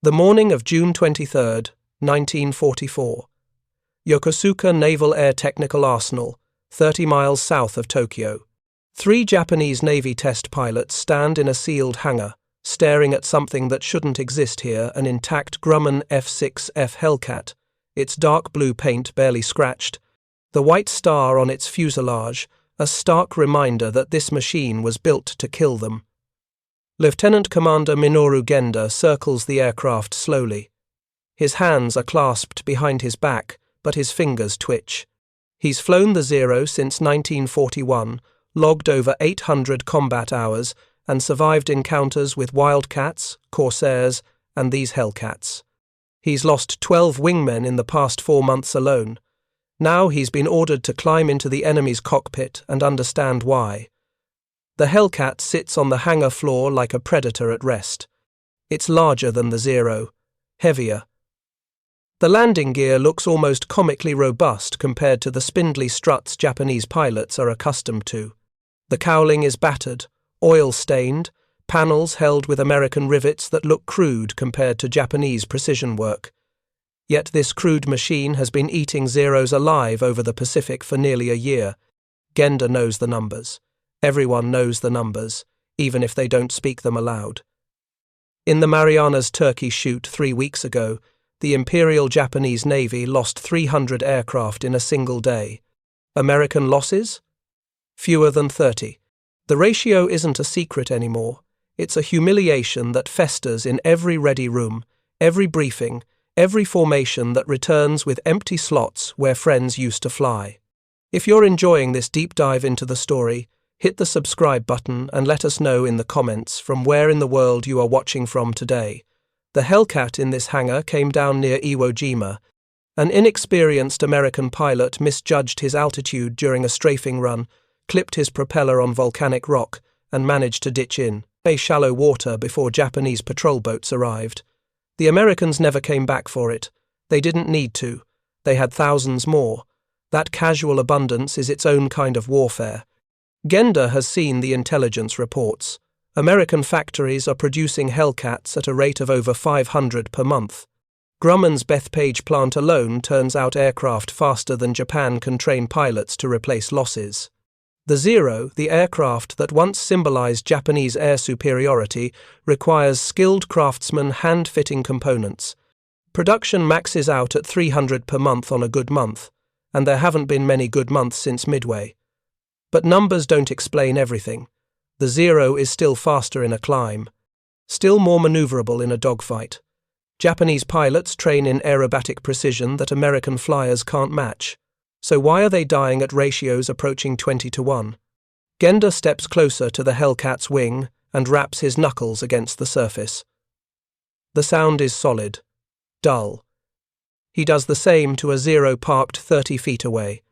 The morning of June 23, 1944. Yokosuka Naval Air Technical Arsenal, 30 miles south of Tokyo. 3 Japanese Navy test pilots stand in a sealed hangar, staring at something that shouldn't exist here, an intact Grumman F6F Hellcat, its dark blue paint barely scratched, the white star on its fuselage, a stark reminder that this machine was built to kill them. Lieutenant Commander Minoru Genda circles the aircraft slowly. His hands are clasped behind his back, but his fingers twitch. He's flown the Zero since 1941, logged over 800 combat hours, and survived encounters with Wildcats, Corsairs, and these Hellcats. He's lost 12 wingmen in the past 4 months alone. Now he's been ordered to climb into the enemy's cockpit and understand why. The Hellcat sits on the hangar floor like a predator at rest. It's larger than the Zero, heavier. The landing gear looks almost comically robust compared to the spindly struts Japanese pilots are accustomed to. The cowling is battered, oil-stained, panels held with American rivets that look crude compared to Japanese precision work. Yet this crude machine has been eating Zeros alive over the Pacific for nearly a year. Genda knows the numbers. Everyone knows the numbers, even if they don't speak them aloud. In the Marianas Turkey shoot 3 weeks ago, the Imperial Japanese Navy lost 300 aircraft in a single day. American losses? Fewer than 30. The ratio isn't a secret anymore. It's a humiliation that festers in every ready room, every briefing, every formation that returns with empty slots where friends used to fly. If you're enjoying this deep dive into the story, hit the subscribe button and let us know in the comments from where in the world you are watching from today. The Hellcat in this hangar came down near Iwo Jima. An inexperienced American pilot misjudged his altitude during a strafing run, clipped his propeller on volcanic rock, and managed to ditch in shallow water before Japanese patrol boats arrived. The Americans never came back for it. They didn't need to. They had thousands more. That casual abundance is its own kind of warfare. Genda has seen the intelligence reports. American factories are producing Hellcats at a rate of over 500 per month. Grumman's Bethpage plant alone turns out aircraft faster than Japan can train pilots to replace losses. The Zero, the aircraft that once symbolized Japanese air superiority, requires skilled craftsmen hand-fitting components. Production maxes out at 300 per month on a good month, and there haven't been many good months since Midway. But numbers don't explain everything. The Zero is still faster in a climb, still more maneuverable in a dogfight. Japanese pilots train in aerobatic precision that American flyers can't match. So why are they dying at ratios approaching 20 to 1? Genda steps closer to the Hellcat's wing and raps his knuckles against the surface. The sound is solid, dull. He does the same to a Zero parked 30 feet away.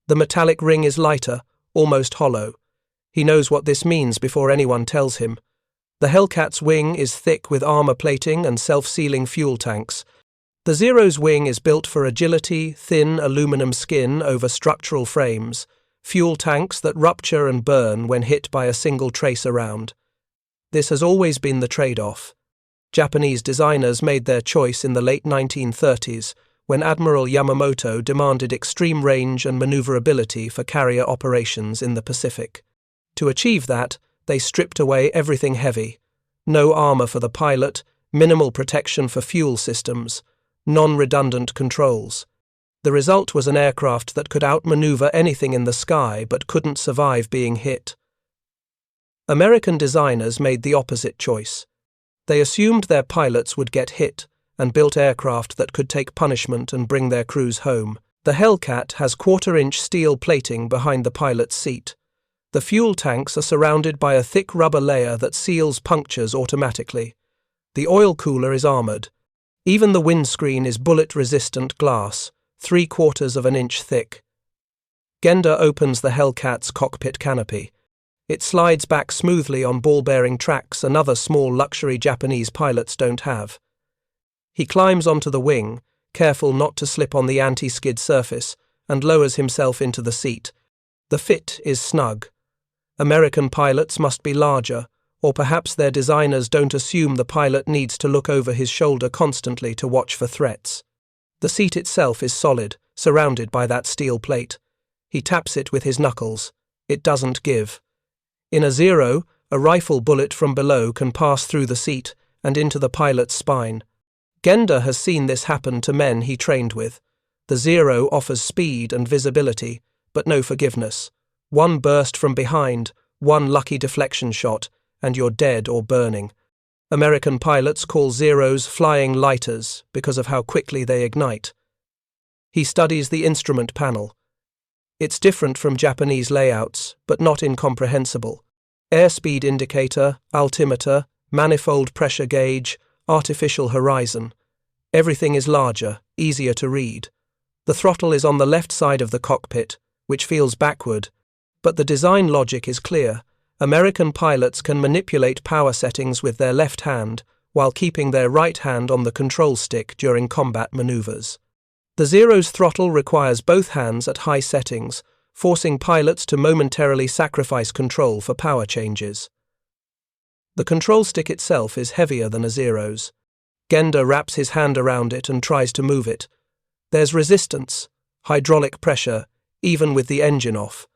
The metallic ring is lighter, almost hollow. He knows what this means before anyone tells him. The Hellcat's wing is thick with armor plating and self-sealing fuel tanks. The Zero's wing is built for agility, thin aluminum skin over structural frames, fuel tanks that rupture and burn when hit by a single tracer round. This has always been the trade-off. Japanese designers made their choice in the late 1930s, when Admiral Yamamoto demanded extreme range and maneuverability for carrier operations in the Pacific. To achieve that, they stripped away everything heavy. No armor for the pilot, minimal protection for fuel systems, non-redundant controls. The result was an aircraft that could outmaneuver anything in the sky but couldn't survive being hit. American designers made the opposite choice. They assumed their pilots would get hit and built aircraft that could take punishment and bring their crews home. The Hellcat has quarter-inch steel plating behind the pilot's seat. The fuel tanks are surrounded by a thick rubber layer that seals punctures automatically. The oil cooler is armored. Even the windscreen is bullet-resistant glass, 3/4 of an inch thick. Genda opens the Hellcat's cockpit canopy. It slides back smoothly on ball-bearing tracks another small luxury Japanese pilots don't have. He climbs onto the wing, careful not to slip on the anti-skid surface, and lowers himself into the seat. The fit is snug. American pilots must be larger, or perhaps their designers don't assume the pilot needs to look over his shoulder constantly to watch for threats. The seat itself is solid, surrounded by that steel plate. He taps it with his knuckles. It doesn't give. In a Zero, a rifle bullet from below can pass through the seat and into the pilot's spine. Genda has seen this happen to men he trained with. The Zero offers speed and visibility, but no forgiveness. One burst from behind, one lucky deflection shot, and you're dead or burning. American pilots call Zeros flying lighters because of how quickly they ignite. He studies the instrument panel. It's different from Japanese layouts, but not incomprehensible. Airspeed indicator, altimeter, manifold pressure gauge, artificial horizon. Everything is larger, easier to read. The throttle is on the left side of the cockpit, which feels backward, but the design logic is clear. American pilots can manipulate power settings with their left hand while keeping their right hand on the control stick during combat maneuvers. The Zero's throttle requires both hands at high settings, forcing pilots to momentarily sacrifice control for power changes. The control stick itself is heavier than a Zero's. Genda wraps his hand around it and tries to move it. There's resistance, hydraulic pressure, even with the engine off.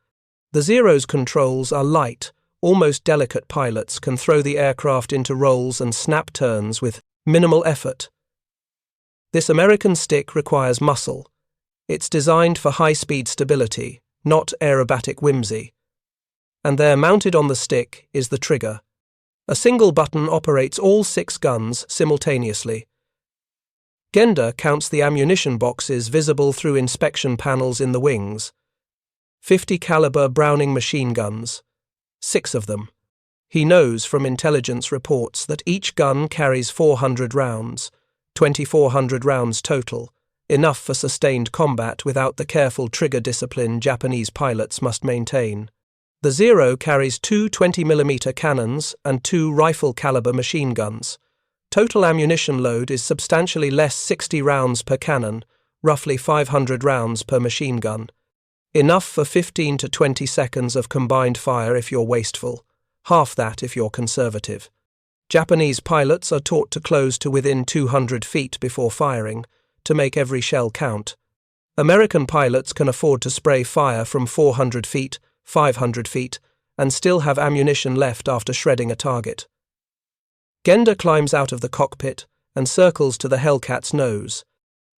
The Zero's controls are light. Almost delicate pilots can throw the aircraft into rolls and snap turns with minimal effort. This American stick requires muscle. It's designed for high-speed stability, not aerobatic whimsy. And there, mounted on the stick, is the trigger. A single button operates all 6 guns simultaneously. Genda counts the ammunition boxes visible through inspection panels in the wings. 50 caliber Browning machine guns. 6 of them. He knows from intelligence reports that each gun carries 400 rounds, 2,400 rounds total, enough for sustained combat without the careful trigger discipline Japanese pilots must maintain. The Zero carries 2 20mm cannons and 2 rifle-caliber machine guns. Total ammunition load is substantially less 60 rounds per cannon, roughly 500 rounds per machine gun. Enough for 15 to 20 seconds of combined fire if you're wasteful, half that if you're conservative. Japanese pilots are taught to close to within 200 feet before firing, to make every shell count. American pilots can afford to spray fire from 400 feet, 500 feet, and still have ammunition left after shredding a target. Genda climbs out of the cockpit and circles to the Hellcat's nose.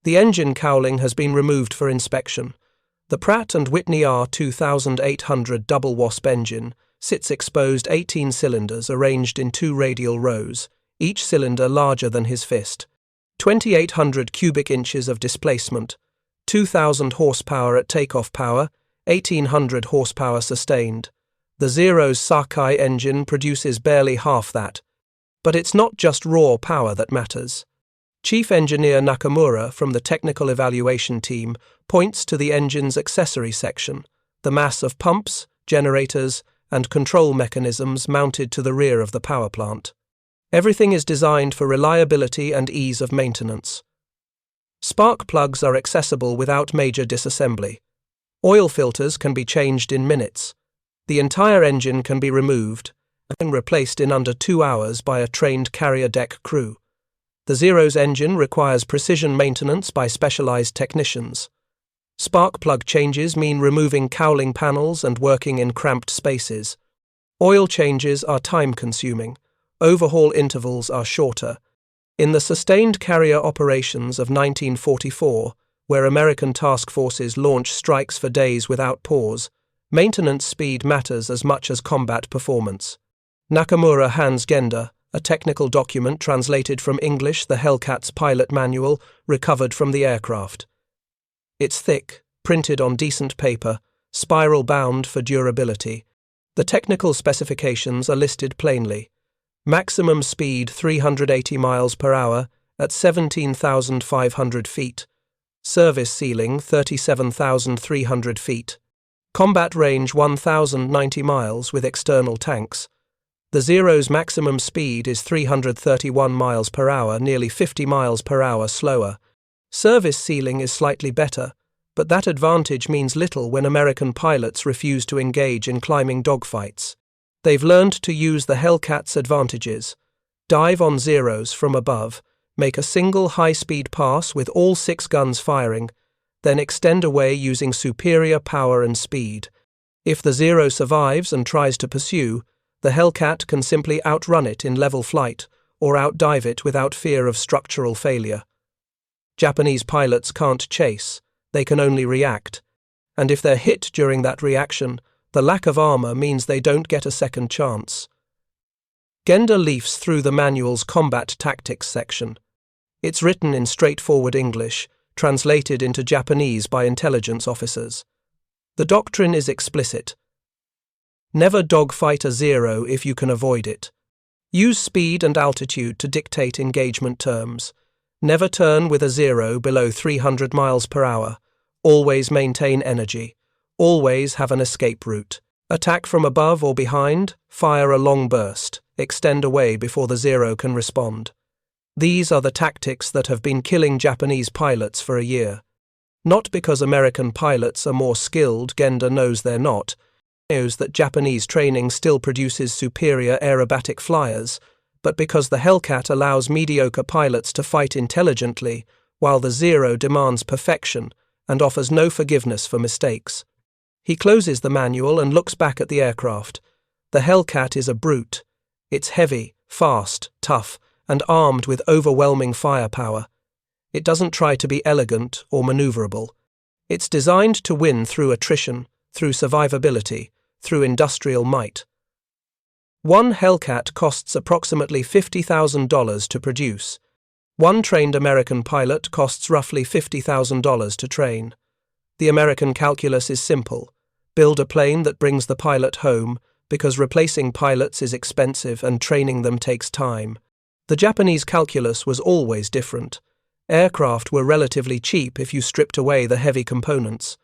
The engine cowling has been removed for inspection. The Pratt & Whitney R2800 double wasp engine sits exposed 18 cylinders arranged in 2 radial rows, each cylinder larger than his fist. 2,800 cubic inches of displacement, 2,000 horsepower at takeoff power, 1,800 horsepower sustained. The Zero's Sakai engine produces barely half that. But it's not just raw power that matters. Chief Engineer Nakamura from the Technical Evaluation Team points to the engine's accessory section, the mass of pumps, generators, and control mechanisms mounted to the rear of the power plant. Everything is designed for reliability and ease of maintenance. Spark plugs are accessible without major disassembly. Oil filters can be changed in minutes. The entire engine can be removed and replaced in under 2 hours by a trained carrier deck crew. The Zero's engine requires precision maintenance by specialized technicians. Spark plug changes mean removing cowling panels and working in cramped spaces. Oil changes are time-consuming. Overhaul intervals are shorter. In the sustained carrier operations of 1944, where American task forces launch strikes for days without pause, maintenance speed matters as much as combat performance. Nakamura hands Genda a technical document translated from English, the Hellcat's pilot manual, recovered from the aircraft. It's thick, printed on decent paper, spiral-bound for durability. The technical specifications are listed plainly. Maximum speed 380 miles per hour at 17,500 feet. Service ceiling 37,300 feet. Combat range 1,090 miles with external tanks. The Zero's maximum speed is 331 miles per hour, nearly 50 miles per hour slower. Service ceiling is slightly better, but that advantage means little when American pilots refuse to engage in climbing dogfights. They've learned to use the Hellcat's advantages, dive on Zeros from above, make a single high-speed pass with all 6 guns firing, then extend away using superior power and speed. If the Zero survives and tries to pursue, the Hellcat can simply outrun it in level flight or outdive it without fear of structural failure. Japanese pilots can't chase, they can only react, and if they're hit during that reaction, the lack of armor means they don't get a second chance. Genda leafs through the manual's combat tactics section. It's written in straightforward English, translated into Japanese by intelligence officers. The doctrine is explicit. Never dogfight a Zero if you can avoid it. Use speed and altitude to dictate engagement terms. Never turn with a Zero below 300 miles per hour. Always maintain energy. Always have an escape route. Attack from above or behind, fire a long burst, extend away before the Zero can respond. These are the tactics that have been killing Japanese pilots for a year. Not because American pilots are more skilled, Genda knows they're not. He knows that Japanese training still produces superior aerobatic flyers, but because the Hellcat allows mediocre pilots to fight intelligently, while the Zero demands perfection and offers no forgiveness for mistakes. He closes the manual and looks back at the aircraft. The Hellcat is a brute. It's heavy, fast, tough, and armed with overwhelming firepower. It doesn't try to be elegant or maneuverable. It's designed to win through attrition, through survivability, through industrial might. One Hellcat costs approximately $50,000 to produce. One trained American pilot costs roughly $50,000 to train. The American calculus is simple. Build a plane that brings the pilot home, because replacing pilots is expensive and training them takes time. The Japanese calculus was always different. Aircraft were relatively cheap if you stripped away the heavy components.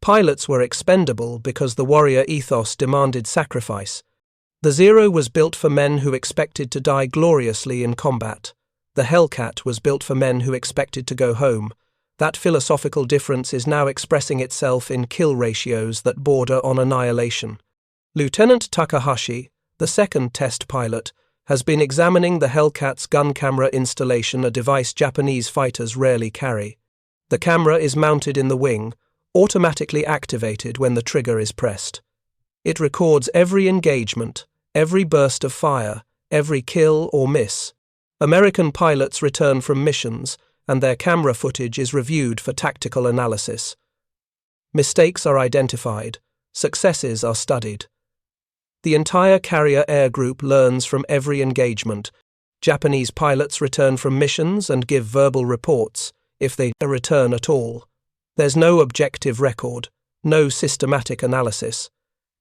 Pilots were expendable because the warrior ethos demanded sacrifice. The Zero was built for men who expected to die gloriously in combat. The Hellcat was built for men who expected to go home. That philosophical difference is now expressing itself in kill ratios that border on annihilation. Lieutenant Takahashi, the second test pilot, has been examining the Hellcat's gun camera installation, a device Japanese fighters rarely carry. The camera is mounted in the wing, automatically activated when the trigger is pressed. It records every engagement, every burst of fire, every kill or miss. American pilots return from missions, and their camera footage is reviewed for tactical analysis. Mistakes are identified, successes are studied. The entire carrier air group learns from every engagement. Japanese pilots return from missions and give verbal reports, if they return at all. There's no objective record, no systematic analysis.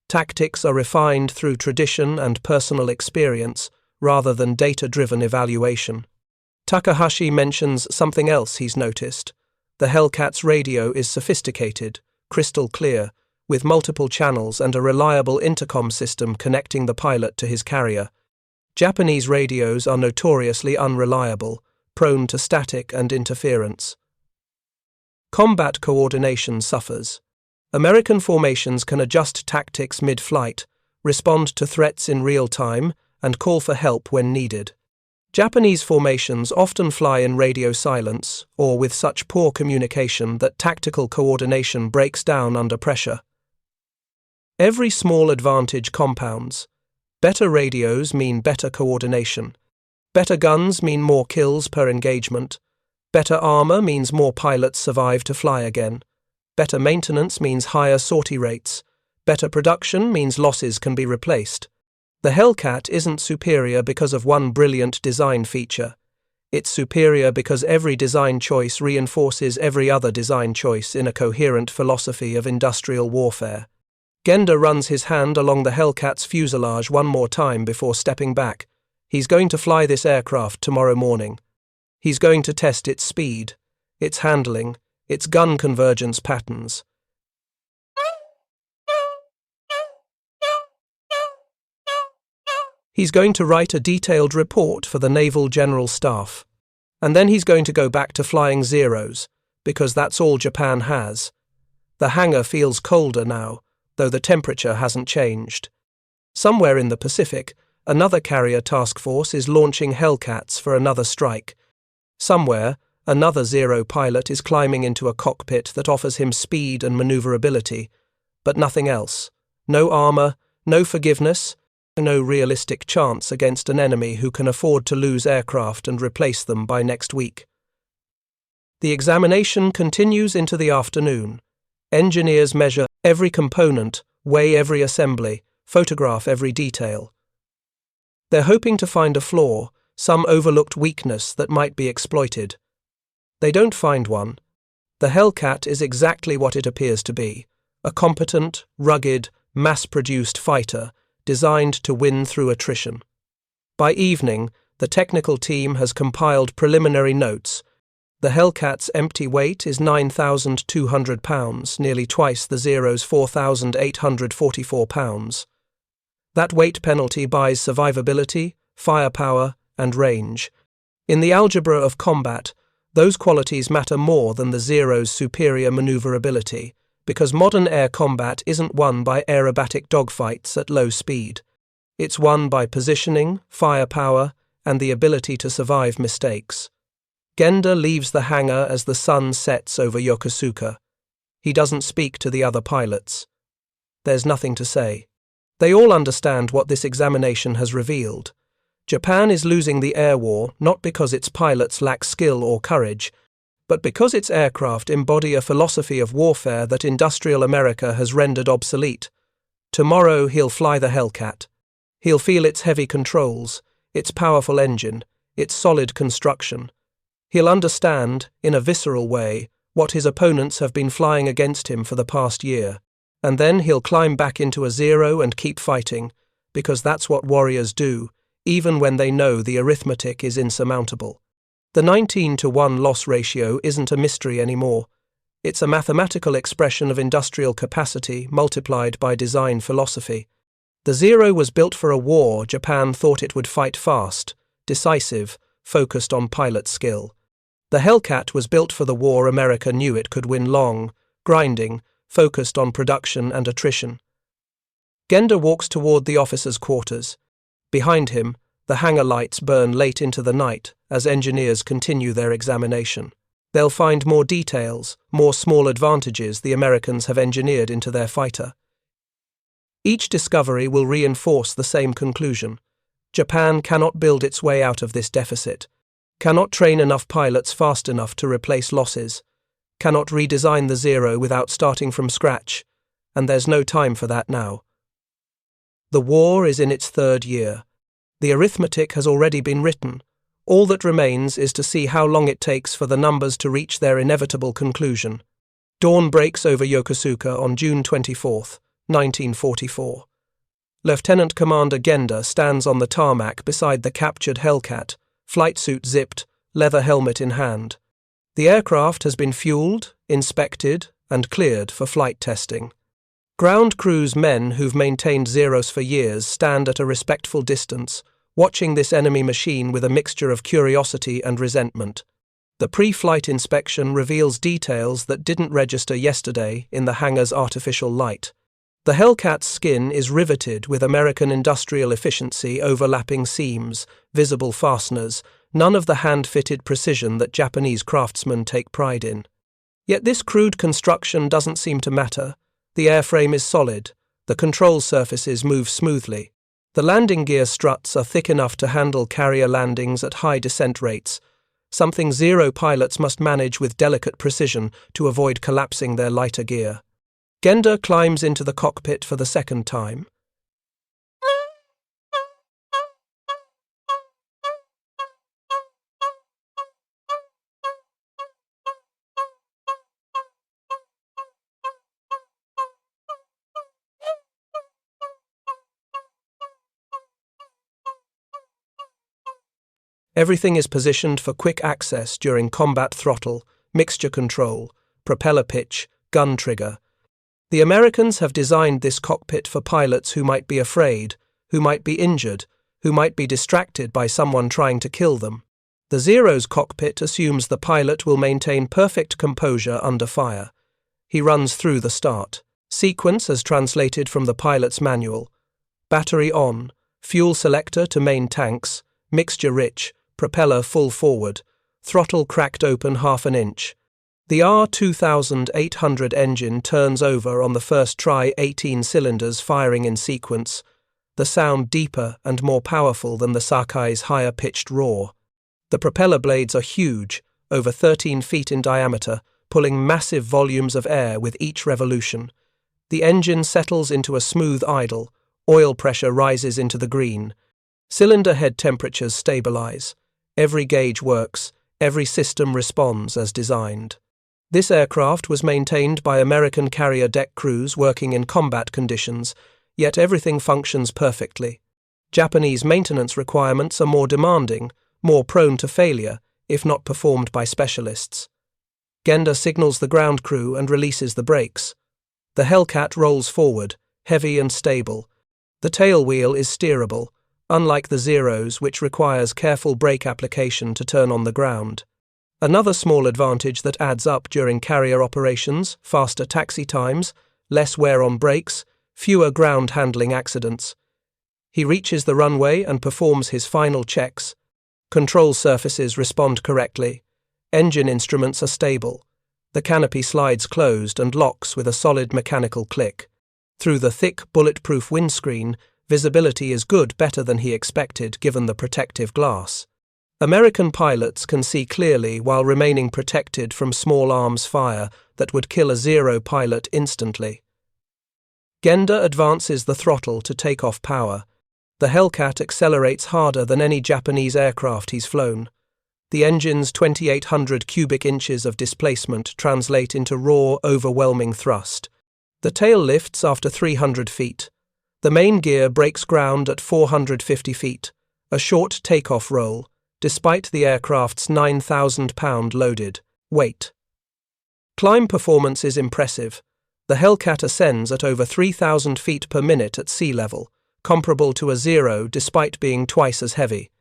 Tactics are refined through tradition and personal experience, rather than data-driven evaluation. Takahashi mentions something else he's noticed. The Hellcat's radio is sophisticated, crystal clear, with multiple channels and a reliable intercom system connecting the pilot to his carrier. Japanese radios are notoriously unreliable, prone to static and interference. Combat coordination suffers. American formations can adjust tactics mid-flight, respond to threats in real time, and call for help when needed. Japanese formations often fly in radio silence or with such poor communication that tactical coordination breaks down under pressure. Every small advantage compounds. Better radios mean better coordination. Better guns mean more kills per engagement. Better armor means more pilots survive to fly again. Better maintenance means higher sortie rates. Better production means losses can be replaced. The Hellcat isn't superior because of one brilliant design feature. It's superior because every design choice reinforces every other design choice in a coherent philosophy of industrial warfare. Genda runs his hand along the Hellcat's fuselage one more time before stepping back. He's going to fly this aircraft tomorrow morning. He's going to test its speed, its handling, its gun convergence patterns. He's going to write a detailed report for the Naval General Staff. And then he's going to go back to flying Zeros, because that's all Japan has. The hangar feels colder now, though the temperature hasn't changed. Somewhere in the Pacific, another carrier task force is launching Hellcats for another strike. Somewhere, another Zero pilot is climbing into a cockpit that offers him speed and maneuverability, but nothing else. No armor, no forgiveness, no realistic chance against an enemy who can afford to lose aircraft and replace them by next week. The examination continues into the afternoon. Engineers measure every component, weigh every assembly, photograph every detail. They're hoping to find a flaw, some overlooked weakness that might be exploited. They don't find one. The Hellcat is exactly what it appears to be, a competent, rugged, mass-produced fighter designed to win through attrition. By evening, the technical team has compiled preliminary notes. The Hellcat's empty weight is 9,200 pounds, nearly twice the Zero's 4,844 pounds. That weight penalty buys survivability, firepower, and range. In the algebra of combat, those qualities matter more than the Zero's superior maneuverability, because modern air combat isn't won by aerobatic dogfights at low speed. It's won by positioning, firepower, and the ability to survive mistakes. Genda leaves the hangar as the sun sets over Yokosuka. He doesn't speak to the other pilots. There's nothing to say. They all understand what this examination has revealed. Japan is losing the air war not because its pilots lack skill or courage, but because its aircraft embody a philosophy of warfare that industrial America has rendered obsolete. Tomorrow he'll fly the Hellcat. He'll feel its heavy controls, its powerful engine, its solid construction. He'll understand, in a visceral way, what his opponents have been flying against him for the past year, and then he'll climb back into a Zero and keep fighting, because that's what warriors do, even when they know the arithmetic is insurmountable. The 19-to-1 loss ratio isn't a mystery anymore. It's a mathematical expression of industrial capacity multiplied by design philosophy. The Zero was built for a war Japan thought it would fight fast, decisive, focused on pilot skill. The Hellcat was built for the war America knew it could win long, grinding, focused on production and attrition. Genda walks toward the officers' quarters. Behind him, the hangar lights burn late into the night as engineers continue their examination. They'll find more details, more small advantages the Americans have engineered into their fighter. Each discovery will reinforce the same conclusion. Japan cannot build its way out of this deficit, cannot train enough pilots fast enough to replace losses, cannot redesign the Zero without starting from scratch, and there's no time for that now. The war is in its third year. The arithmetic has already been written. All that remains is to see how long it takes for the numbers to reach their inevitable conclusion. Dawn breaks over Yokosuka on June 24, 1944. Lieutenant Commander Genda stands on the tarmac beside the captured Hellcat, flight suit zipped, leather helmet in hand. The aircraft has been fueled, inspected, and cleared for flight testing. Ground crew's men who've maintained Zeros for years stand at a respectful distance, watching this enemy machine with a mixture of curiosity and resentment. The pre-flight inspection reveals details that didn't register yesterday in the hangar's artificial light. The Hellcat's skin is riveted with American industrial efficiency, overlapping seams, visible fasteners, none of the hand-fitted precision that Japanese craftsmen take pride in. Yet this crude construction doesn't seem to matter. The airframe is solid, the control surfaces move smoothly. The landing gear struts are thick enough to handle carrier landings at high descent rates, something Zero pilots must manage with delicate precision to avoid collapsing their lighter gear. Genda climbs into the cockpit for the second time. Everything is positioned for quick access during combat throttle, mixture control, propeller pitch, gun trigger. The Americans have designed this cockpit for pilots who might be afraid, who might be injured, who might be distracted by someone trying to kill them. The Zero's cockpit assumes the pilot will maintain perfect composure under fire. He runs through the start sequence as translated from the pilot's manual. Battery on, fuel selector to main tanks, mixture rich, propeller full forward, throttle cracked open half an inch. The R2800 engine turns over on the first try, 18 cylinders firing in sequence, the sound deeper and more powerful than the Sakai's higher-pitched roar. The propeller blades are huge, over 13 feet in diameter, pulling massive volumes of air with each revolution. The engine settles into a smooth idle, oil pressure rises into the green. Cylinder head temperatures stabilize. Every gauge works, every system responds as designed. This aircraft was maintained by American carrier deck crews working in combat conditions, yet everything functions perfectly. Japanese maintenance requirements are more demanding, more prone to failure, if not performed by specialists. Genda signals the ground crew and releases the brakes. The Hellcat rolls forward, heavy and stable. The tail wheel is steerable, unlike the Zeros, which requires careful brake application to turn on the ground. Another small advantage that adds up during carrier operations: faster taxi times, less wear on brakes, fewer ground handling accidents. He reaches the runway and performs his final checks. Control surfaces respond correctly. Engine instruments are stable. The canopy slides closed and locks with a solid mechanical click. Through the thick, bulletproof windscreen, visibility is good, better than he expected given the protective glass. American pilots can see clearly while remaining protected from small arms fire that would kill a Zero pilot instantly. Genda advances the throttle to take off power. The Hellcat accelerates harder than any Japanese aircraft he's flown. The engine's 2,800 cubic inches of displacement translate into raw, overwhelming thrust. The tail lifts after 300 feet. The main gear breaks ground at 450 feet, a short takeoff roll, despite the aircraft's 9,000-pound loaded weight. Climb performance is impressive. The Hellcat ascends at over 3,000 feet per minute at sea level, comparable to a Zero despite being twice as heavy.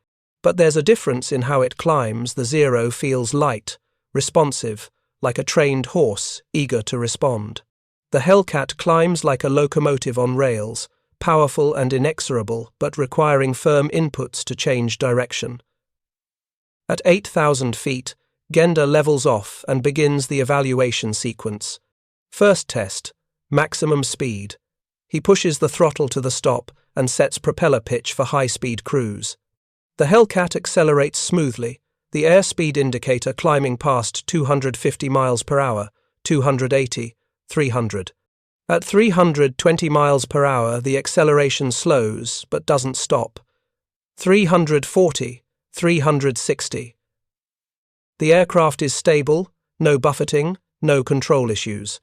But there's a difference in how it climbs. The Zero feels light, responsive, like a trained horse, eager to respond. The Hellcat climbs like a locomotive on rails, powerful and inexorable, but requiring firm inputs to change direction. At 8,000 feet, Genda levels off and begins the evaluation sequence. First test, maximum speed. He pushes the throttle to the stop and sets propeller pitch for high-speed cruise. The Hellcat accelerates smoothly, the airspeed indicator climbing past 250 miles per hour, 280, 300. At 320 miles per hour, the acceleration slows but doesn't stop. 340, 360. The aircraft is stable, no buffeting, no control issues.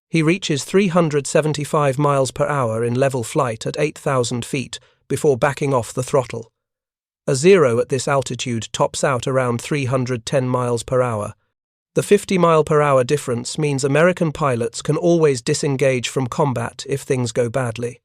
He reaches 375 miles per hour in level flight at 8,000 feet before backing off the throttle. A Zero at this altitude tops out around 310 miles per hour. The 50-mile-per-hour difference means American pilots can always disengage from combat if things go badly.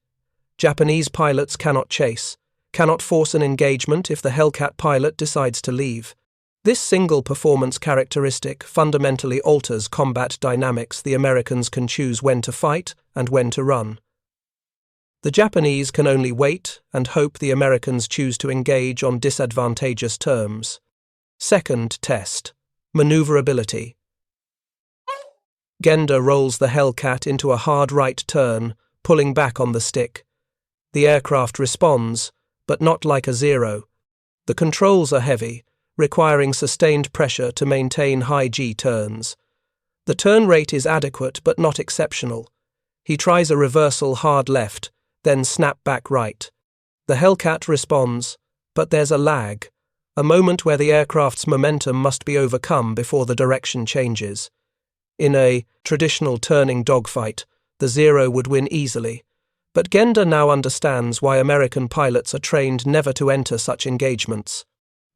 Japanese pilots cannot chase, cannot force an engagement if the Hellcat pilot decides to leave. This single performance characteristic fundamentally alters combat dynamics. The Americans can choose when to fight and when to run. The Japanese can only wait and hope the Americans choose to engage on disadvantageous terms. Second test. Maneuverability. Genda rolls the Hellcat into a hard right turn, pulling back on the stick. The aircraft responds, but not like a Zero. The controls are heavy, requiring sustained pressure to maintain high G turns. The turn rate is adequate but not exceptional. He tries a reversal hard left, then snap back right. The Hellcat responds, but there's a lag, a moment where the aircraft's momentum must be overcome before the direction changes. In a traditional turning dogfight, the Zero would win easily, but Genda now understands why American pilots are trained never to enter such engagements.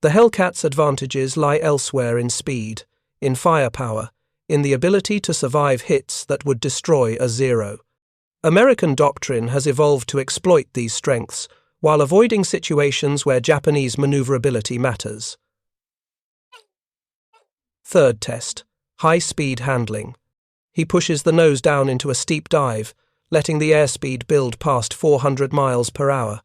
The Hellcat's advantages lie elsewhere: in speed, in firepower, in the ability to survive hits that would destroy a Zero. American doctrine has evolved to exploit these strengths, while avoiding situations where Japanese maneuverability matters. Third test. High-speed handling. He pushes the nose down into a steep dive, letting the airspeed build past 400 miles per hour.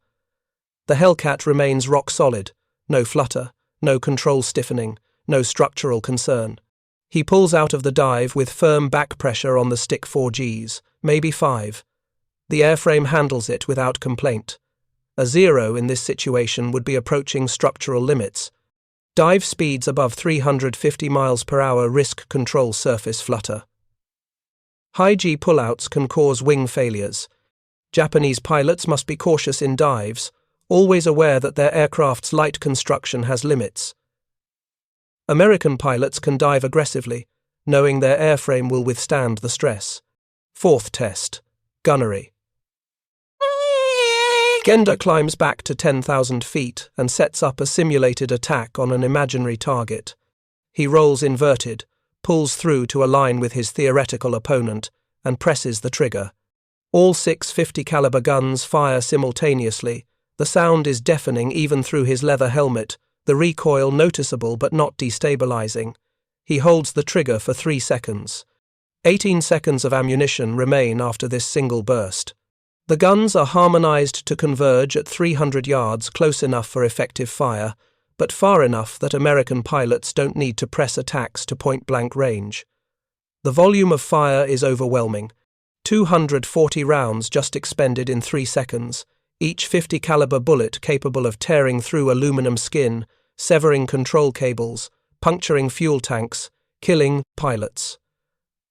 The Hellcat remains rock solid, no flutter, no control stiffening, no structural concern. He pulls out of the dive with firm back pressure on the stick 4Gs, maybe 5. The airframe handles it without complaint. A Zero in this situation would be approaching structural limits. Dive speeds above 350 miles per hour risk control surface flutter. High G pullouts can cause wing failures. Japanese pilots must be cautious in dives, always aware that their aircraft's light construction has limits. American pilots can dive aggressively, knowing their airframe will withstand the stress. Fourth test. Gunnery. Genda climbs back to 10,000 feet and sets up a simulated attack on an imaginary target. He rolls inverted, pulls through to align with his theoretical opponent, and presses the trigger. All 6 50 caliber guns fire simultaneously. The sound is deafening even through his leather helmet, the recoil noticeable but not destabilizing. He holds the trigger for 3 seconds. 18 seconds of ammunition remain after this single burst. The guns are harmonized to converge at 300 yards, close enough for effective fire, but far enough that American pilots don't need to press attacks to point-blank range. The volume of fire is overwhelming. 240 rounds just expended in 3 seconds, each 50 caliber bullet capable of tearing through aluminum skin, severing control cables, puncturing fuel tanks, killing pilots.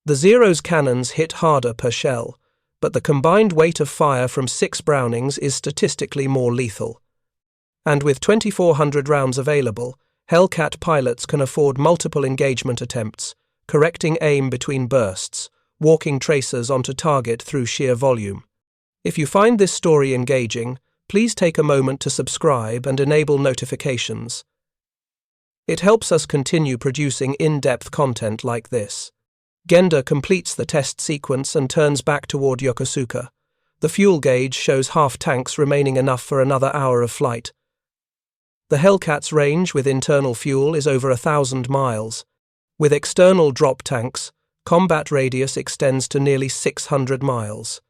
The Zero's cannons hit harder per shell, but the combined weight of fire from 6 Brownings is statistically more lethal. And with 2,400 rounds available, Hellcat pilots can afford multiple engagement attempts, correcting aim between bursts, walking tracers onto target through sheer volume. If you find this story engaging, please take a moment to subscribe and enable notifications. It helps us continue producing in-depth content like this. Genda completes the test sequence and turns back toward Yokosuka. The fuel gauge shows half tanks remaining enough for another hour of flight. The Hellcat's range with internal fuel is over 1,000 miles. With external drop tanks, combat radius extends to nearly 600 miles.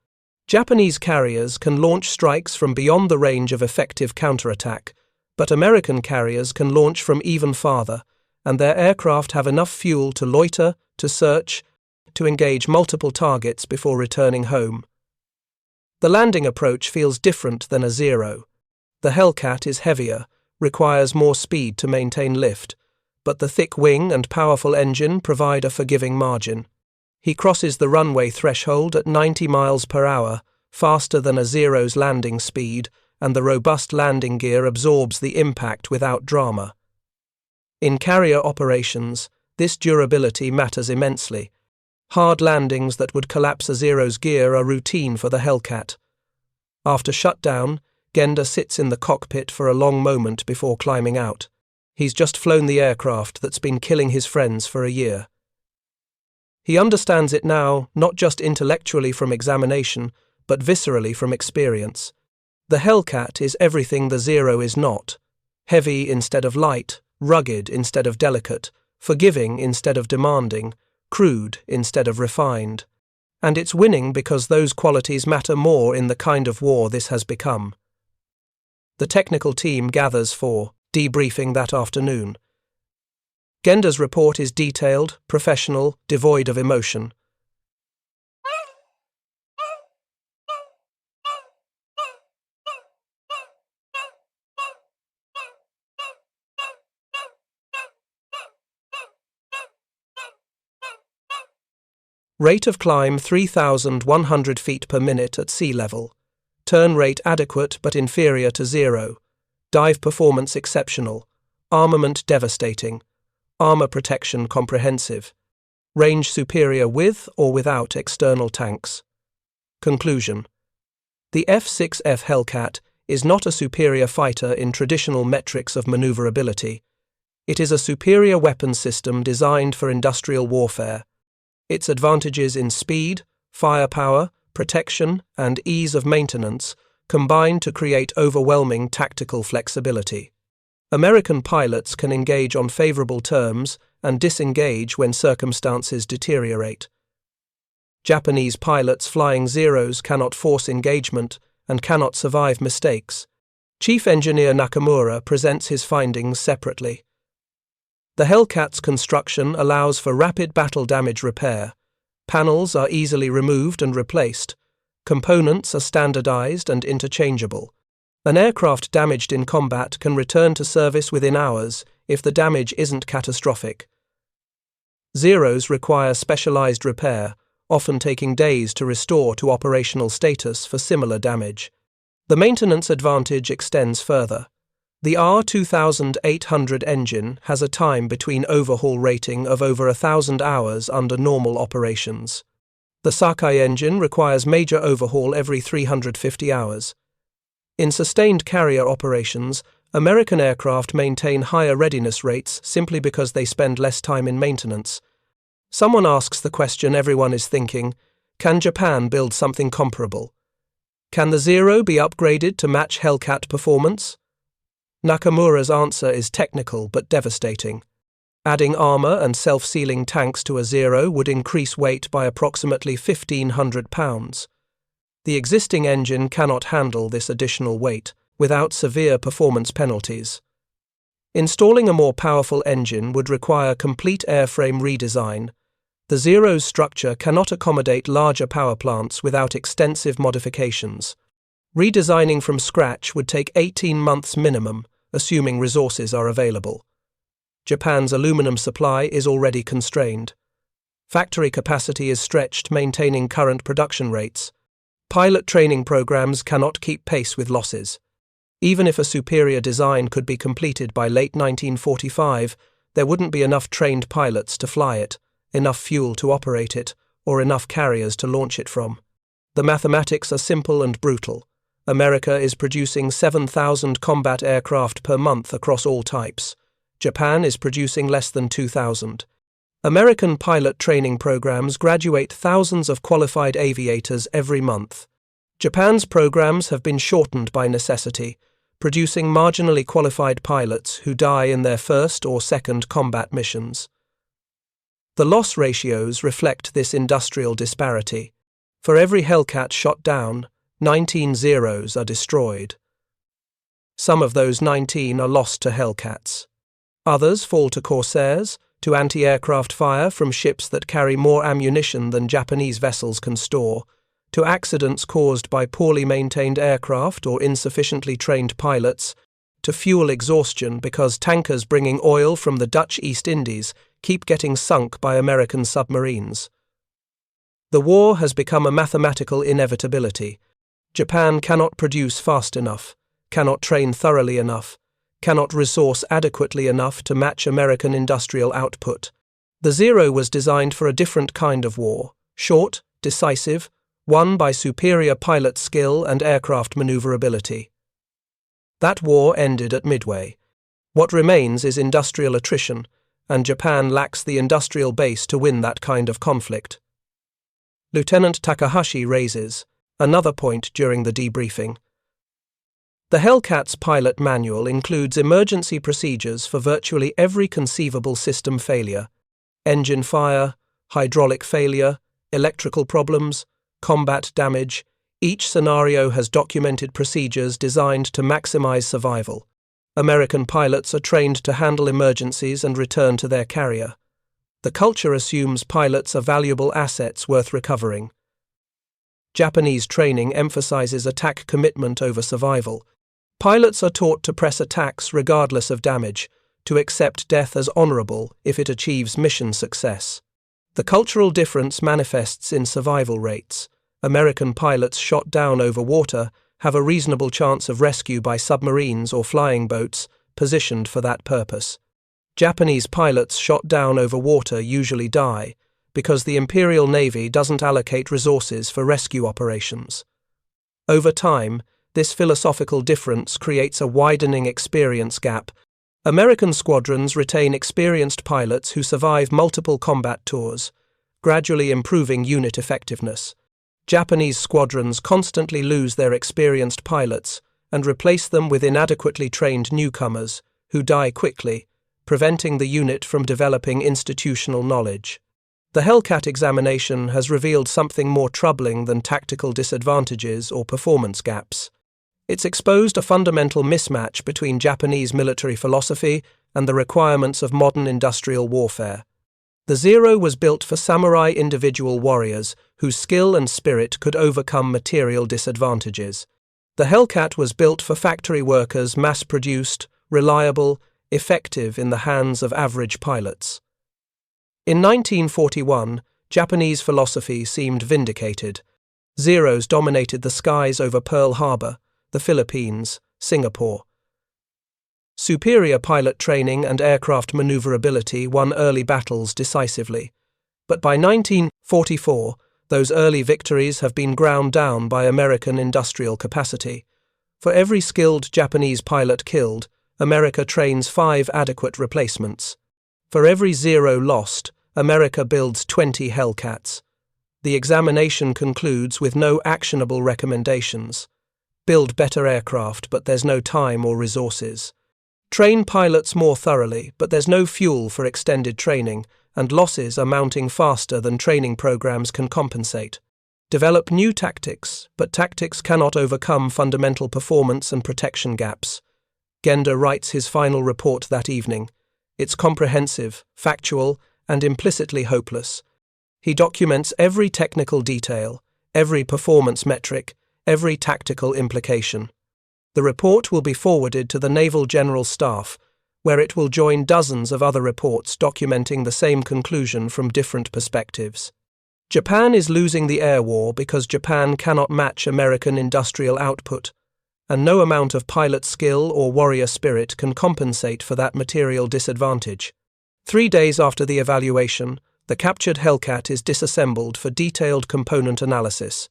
Japanese carriers can launch strikes from beyond the range of effective counterattack, but American carriers can launch from even farther, and their aircraft have enough fuel to loiter, to search, to engage multiple targets before returning home. The landing approach feels different than a Zero. The Hellcat is heavier, requires more speed to maintain lift, but the thick wing and powerful engine provide a forgiving margin. He crosses the runway threshold at 90 miles per hour, faster than a Zero's landing speed, and the robust landing gear absorbs the impact without drama. In carrier operations, this durability matters immensely. Hard landings that would collapse a Zero's gear are routine for the Hellcat. After shutdown, Genda sits in the cockpit for a long moment before climbing out. He's just flown the aircraft that's been killing his friends for a year. He understands it now, not just intellectually from examination, but viscerally from experience. The Hellcat is everything the Zero is not. Heavy instead of light, rugged instead of delicate, forgiving instead of demanding, crude instead of refined. And it's winning because those qualities matter more in the kind of war this has become. The technical team gathers for debriefing that afternoon. Genda's report is detailed, professional, devoid of emotion. Rate of climb 3,100 feet per minute at sea level. Turn rate adequate but inferior to Zero. Dive performance exceptional. Armament devastating. Armor protection comprehensive. Range superior with or without external tanks. Conclusion. The F6F Hellcat is not a superior fighter in traditional metrics of maneuverability. It is a superior weapons system designed for industrial warfare. Its advantages in speed, firepower, protection, and ease of maintenance combine to create overwhelming tactical flexibility. American pilots can engage on favorable terms and disengage when circumstances deteriorate. Japanese pilots flying Zeros cannot force engagement and cannot survive mistakes. Chief Engineer Nakamura presents his findings separately. The Hellcat's construction allows for rapid battle damage repair. Panels are easily removed and replaced. Components are standardized and interchangeable. An aircraft damaged in combat can return to service within hours if the damage isn't catastrophic. Zeros require specialized repair, often taking days to restore to operational status for similar damage. The maintenance advantage extends further. The R2800 engine has a time between overhaul rating of over 1,000 hours under normal operations. The Sakai engine requires major overhaul every 350 hours. In sustained carrier operations, American aircraft maintain higher readiness rates simply because they spend less time in maintenance. Someone asks the question everyone is thinking: can Japan build something comparable? Can the Zero be upgraded to match Hellcat performance? Nakamura's answer is technical but devastating. Adding armor and self-sealing tanks to a Zero would increase weight by approximately 1,500 pounds. The existing engine cannot handle this additional weight without severe performance penalties. Installing a more powerful engine would require complete airframe redesign. The Zero's structure cannot accommodate larger power plants without extensive modifications. Redesigning from scratch would take 18 months minimum, assuming resources are available. Japan's aluminum supply is already constrained. Factory capacity is stretched, maintaining current production rates. Pilot training programs cannot keep pace with losses. Even if a superior design could be completed by late 1945, there wouldn't be enough trained pilots to fly it, enough fuel to operate it, or enough carriers to launch it from. The mathematics are simple and brutal. America is producing 7,000 combat aircraft per month across all types. Japan is producing less than 2,000. American pilot training programs graduate thousands of qualified aviators every month. Japan's programs have been shortened by necessity, producing marginally qualified pilots who die in their first or second combat missions. The loss ratios reflect this industrial disparity. For every Hellcat shot down, 19 Zeros are destroyed. Some of those 19 are lost to Hellcats. Others fall to Corsairs, to anti-aircraft fire from ships that carry more ammunition than Japanese vessels can store, to accidents caused by poorly maintained aircraft or insufficiently trained pilots, to fuel exhaustion because tankers bringing oil from the Dutch East Indies keep getting sunk by American submarines. The war has become a mathematical inevitability. Japan cannot produce fast enough, cannot train thoroughly enough, cannot resource adequately enough to match American industrial output. The Zero was designed for a different kind of war, short, decisive, won by superior pilot skill and aircraft maneuverability. That war ended at Midway. What remains is industrial attrition, and Japan lacks the industrial base to win that kind of conflict. Lieutenant Takahashi raises another point during the debriefing. The Hellcat's pilot manual includes emergency procedures for virtually every conceivable system failure: engine fire, hydraulic failure, electrical problems, combat damage. Each scenario has documented procedures designed to maximize survival. American pilots are trained to handle emergencies and return to their carrier. The culture assumes pilots are valuable assets worth recovering. Japanese training emphasizes attack commitment over survival. Pilots are taught to press attacks regardless of damage, to accept death as honorable if it achieves mission success. The cultural difference manifests in survival rates. American pilots shot down over water have a reasonable chance of rescue by submarines or flying boats positioned for that purpose. Japanese pilots shot down over water usually die because the Imperial Navy doesn't allocate resources for rescue operations. Over time, this philosophical difference creates a widening experience gap. American squadrons retain experienced pilots who survive multiple combat tours, gradually improving unit effectiveness. Japanese squadrons constantly lose their experienced pilots and replace them with inadequately trained newcomers who die quickly, preventing the unit from developing institutional knowledge. The Hellcat examination has revealed something more troubling than tactical disadvantages or performance gaps. It's exposed a fundamental mismatch between Japanese military philosophy and the requirements of modern industrial warfare. The Zero was built for samurai individual warriors whose skill and spirit could overcome material disadvantages. The Hellcat was built for factory workers, mass-produced, reliable, effective in the hands of average pilots. In 1941, Japanese philosophy seemed vindicated. Zeros dominated the skies over Pearl Harbor, the Philippines, Singapore. Superior pilot training and aircraft maneuverability won early battles decisively. But by 1944, those early victories have been ground down by American industrial capacity. For every skilled Japanese pilot killed, America trains 5 adequate replacements. For every Zero lost, America builds 20 Hellcats. The examination concludes with no actionable recommendations. Build better aircraft, but there's no time or resources. Train pilots more thoroughly, but there's no fuel for extended training, and losses are mounting faster than training programs can compensate. Develop new tactics, but tactics cannot overcome fundamental performance and protection gaps. Genda writes his final report that evening. It's comprehensive, factual, and implicitly hopeless. He documents every technical detail, every performance metric, every tactical implication. The report will be forwarded to the Naval General Staff, where it will join dozens of other reports documenting the same conclusion from different perspectives. Japan is losing the air war because Japan cannot match American industrial output, and no amount of pilot skill or warrior spirit can compensate for that material disadvantage. 3 days after the evaluation, the captured Hellcat is disassembled for detailed component analysis.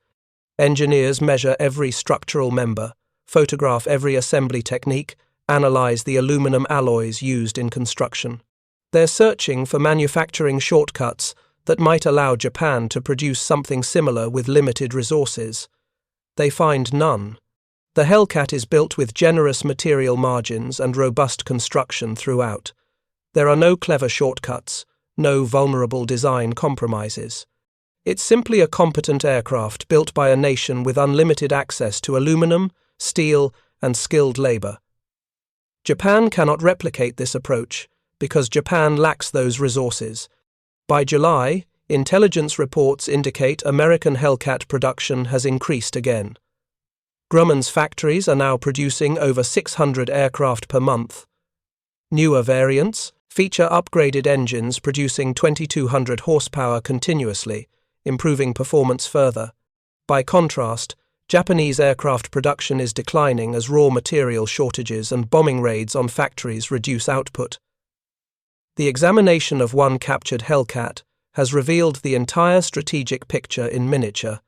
Engineers measure every structural member, photograph every assembly technique, analyze the aluminum alloys used in construction. They're searching for manufacturing shortcuts that might allow Japan to produce something similar with limited resources. They find none. The Hellcat is built with generous material margins and robust construction throughout. There are no clever shortcuts, no vulnerable design compromises. It's simply a competent aircraft built by a nation with unlimited access to aluminum, steel, and skilled labor. Japan cannot replicate this approach because Japan lacks those resources. By July, intelligence reports indicate American Hellcat production has increased again. Grumman's factories are now producing over 600 aircraft per month. Newer variants feature upgraded engines producing 2,200 horsepower continuously, improving performance further. By contrast, Japanese aircraft production is declining as raw material shortages and bombing raids on factories reduce output. The examination of one captured Hellcat has revealed the entire strategic picture in miniature.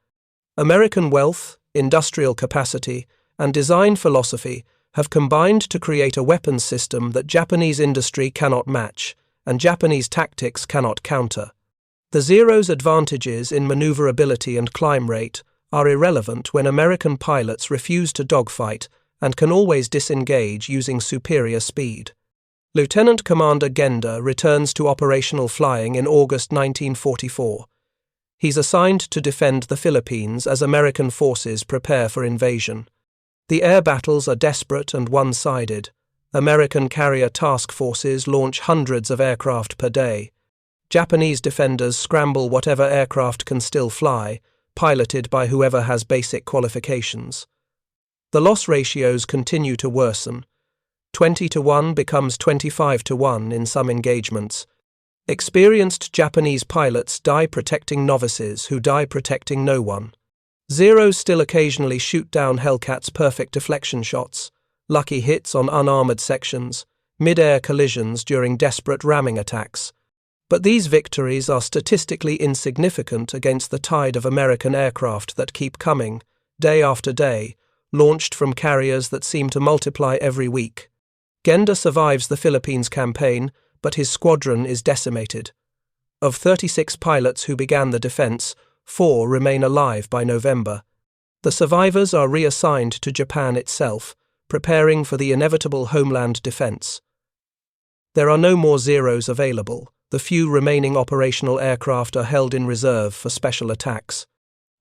American wealth, industrial capacity, and design philosophy have combined to create a weapons system that Japanese industry cannot match and Japanese tactics cannot counter. The Zero's advantages in maneuverability and climb rate are irrelevant when American pilots refuse to dogfight and can always disengage using superior speed. Lieutenant Commander Genda returns to operational flying in August 1944. He's assigned to defend the Philippines as American forces prepare for invasion. The air battles are desperate and one-sided. American carrier task forces launch hundreds of aircraft per day. Japanese defenders scramble whatever aircraft can still fly, piloted by whoever has basic qualifications. The loss ratios continue to worsen. 20-1 becomes 25-1 in some engagements. Experienced Japanese pilots die protecting novices who die protecting no one. Zeros still occasionally shoot down Hellcat's perfect deflection shots, lucky hits on unarmored sections, mid-air collisions during desperate ramming attacks. But these victories are statistically insignificant against the tide of American aircraft that keep coming, day after day, launched from carriers that seem to multiply every week. Genda survives the Philippines campaign, but his squadron is decimated. Of 36 pilots who began the defense, 4 remain alive by November. The survivors are reassigned to Japan itself, preparing for the inevitable homeland defense. There are no more Zeros available, the few remaining operational aircraft are held in reserve for special attacks.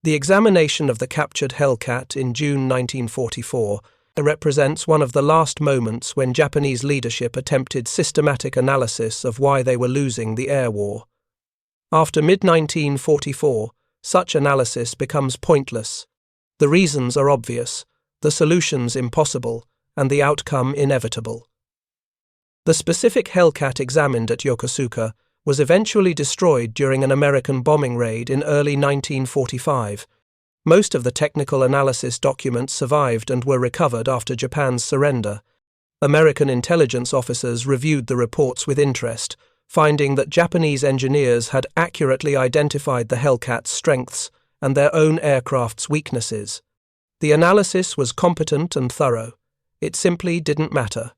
The examination of the captured Hellcat in June 1944 represents one of the last moments when Japanese leadership attempted systematic analysis of why they were losing the air war. After mid-1944, such analysis becomes pointless. The reasons are obvious, the solutions impossible, and the outcome inevitable. The specific Hellcat examined at Yokosuka was eventually destroyed during an American bombing raid in early 1945. Most of the technical analysis documents survived and were recovered after Japan's surrender. American intelligence officers reviewed the reports with interest, finding that Japanese engineers had accurately identified the Hellcat's strengths and their own aircraft's weaknesses. The analysis was competent and thorough. It simply didn't matter.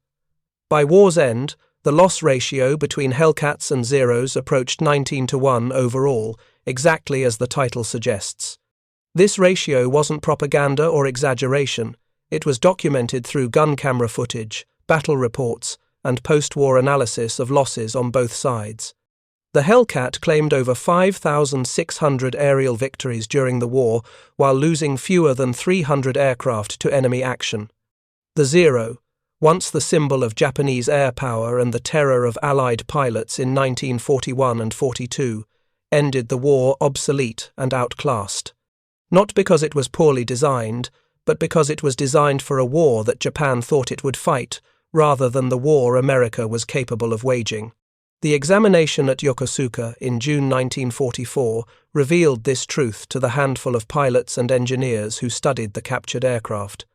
By war's end, the loss ratio between Hellcats and Zeros approached 19-1 overall, exactly as the title suggests. This ratio wasn't propaganda or exaggeration. It was documented through gun camera footage, battle reports, and post-war analysis of losses on both sides. The Hellcat claimed over 5,600 aerial victories during the war, while losing fewer than 300 aircraft to enemy action. The Zero, once the symbol of Japanese air power and the terror of Allied pilots in 1941 and 42, ended the war obsolete and outclassed. Not because it was poorly designed, but because it was designed for a war that Japan thought it would fight, rather than the war America was capable of waging. The examination at Yokosuka in June 1944 revealed this truth to the handful of pilots and engineers who studied the captured aircraft.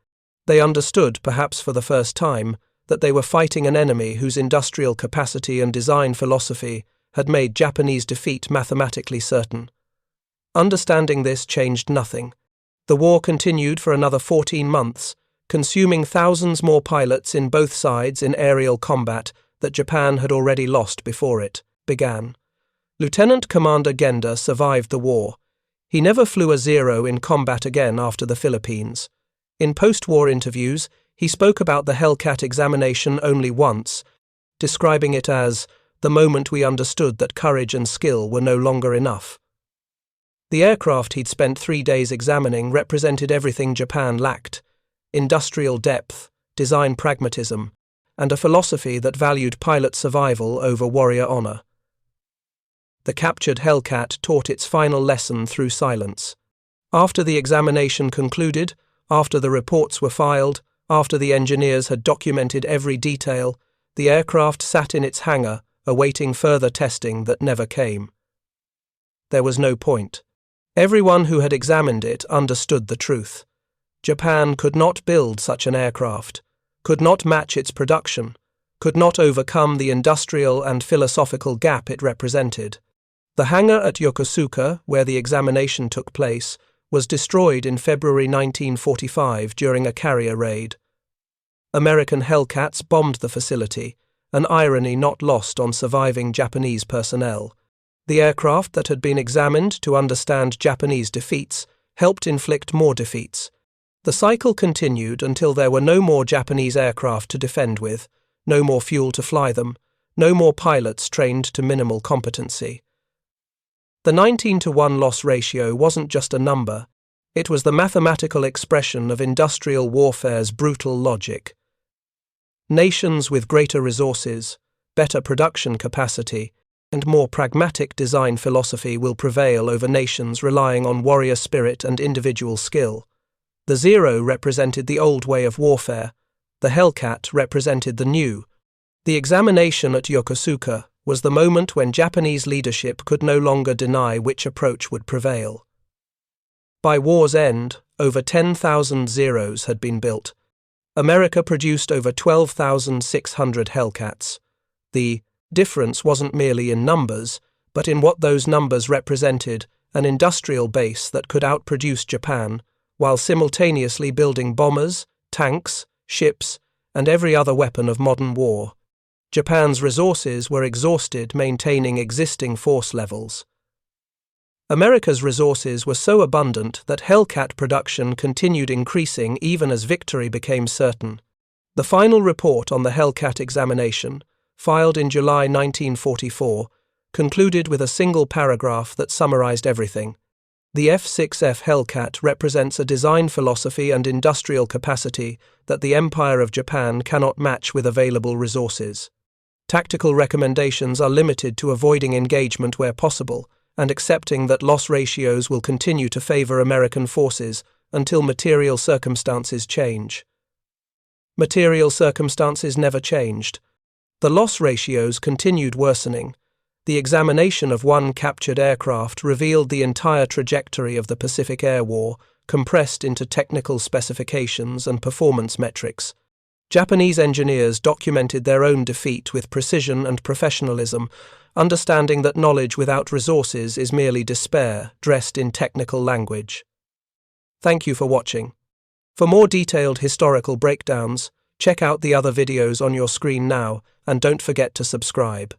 They understood, perhaps for the first time, that they were fighting an enemy whose industrial capacity and design philosophy had made Japanese defeat mathematically certain. Understanding this changed nothing. The war continued for another 14 months, consuming thousands more pilots in both sides in aerial combat that Japan had already lost before it began. Lieutenant Commander Genda survived the war. He never flew a Zero in combat again after the Philippines. In post-war interviews, he spoke about the Hellcat examination only once, describing it as the moment we understood that courage and skill were no longer enough. The aircraft he'd spent 3 days examining represented everything Japan lacked: industrial depth, design pragmatism, and a philosophy that valued pilot survival over warrior honor. The captured Hellcat taught its final lesson through silence. After the examination concluded, after the reports were filed, after the engineers had documented every detail, the aircraft sat in its hangar, awaiting further testing that never came. There was no point. Everyone who had examined it understood the truth. Japan could not build such an aircraft, could not match its production, could not overcome the industrial and philosophical gap it represented. The hangar at Yokosuka, where the examination took place, was destroyed in February 1945 during a carrier raid. American Hellcats bombed the facility, an irony not lost on surviving Japanese personnel. The aircraft that had been examined to understand Japanese defeats helped inflict more defeats. The cycle continued until there were no more Japanese aircraft to defend with, no more fuel to fly them, no more pilots trained to minimal competency. The 19-1 loss ratio wasn't just a number, it was the mathematical expression of industrial warfare's brutal logic. Nations with greater resources, better production capacity, and more pragmatic design philosophy will prevail over nations relying on warrior spirit and individual skill. The Zero represented the old way of warfare, the Hellcat represented the new. The examination at Yokosuka was the moment when Japanese leadership could no longer deny which approach would prevail. By war's end, over 10,000 Zeros had been built. America produced over 12,600 Hellcats. The difference wasn't merely in numbers, but in what those numbers represented: an industrial base that could outproduce Japan, while simultaneously building bombers, tanks, ships, and every other weapon of modern war. Japan's resources were exhausted maintaining existing force levels. America's resources were so abundant that Hellcat production continued increasing even as victory became certain. The final report on the Hellcat examination, filed in July 1944, concluded with a single paragraph that summarized everything. The F6F Hellcat represents a design philosophy and industrial capacity that the Empire of Japan cannot match with available resources. Tactical recommendations are limited to avoiding engagement where possible and accepting that loss ratios will continue to favor American forces until material circumstances change. Material circumstances never changed. The loss ratios continued worsening. The examination of one captured aircraft revealed the entire trajectory of the Pacific Air War, compressed into technical specifications and performance metrics. Japanese engineers documented their own defeat with precision and professionalism, understanding that knowledge without resources is merely despair, dressed in technical language. Thank you for watching. For more detailed historical breakdowns, check out the other videos on your screen now, and don't forget to subscribe.